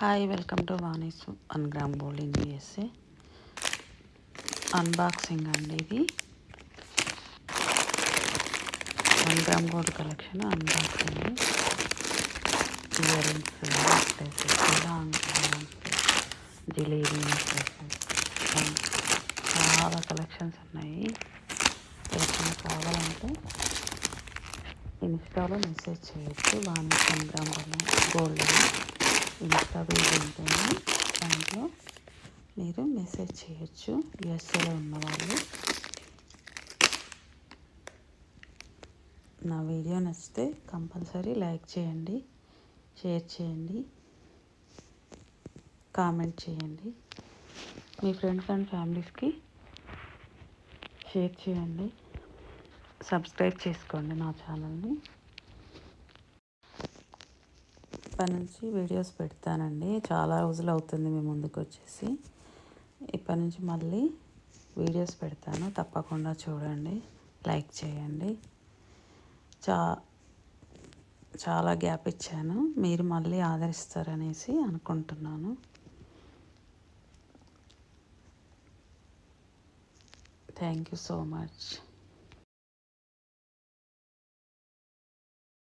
Hi, welcome to Vani's 1 gram gold in USA. Unboxing అండి ఇది. 1 gram gold collection unboxing. Ear rings, necklaces, long jalebi necklaces, చాలా collections ఉన్నాయి. ఎవరికైనా కావాలంటే ఇన్స్టాలో మెసేజ్ చేయొచ్చు. Vani's 1 gram gold Insta page ఉంటుంది. దాంట్లో మీరు మెసేజ్ చేయొచ్చు. యూఎస్ఏలో ఉన్నవాళ్ళు. నా వీడియో నచ్చితే కంపల్సరీ లైక్ చేయండి, షేర్ చేయండి, కామెంట్ చేయండి. మీ ఫ్రెండ్స్ అండ్ ఫ్యామిలీస్కి షేర్ చేయండి. సబ్స్క్రైబ్ చేసుకోండి నా ఛానల్ని. ఇప్పటి నుంచి వీడియోస్ పెడతానండి. చాలా రోజులు అవుతుంది మీ ముందుకు వచ్చేసి. ఇప్పటి నుంచి మళ్ళీ వీడియోస్ పెడతాను. తప్పకుండా చూడండి, లైక్ చేయండి. చాలా గ్యాప్ ఇచ్చాను, మీరు మళ్ళీ ఆదరిస్తారనేసి అనుకుంటున్నాను. Thank you so much.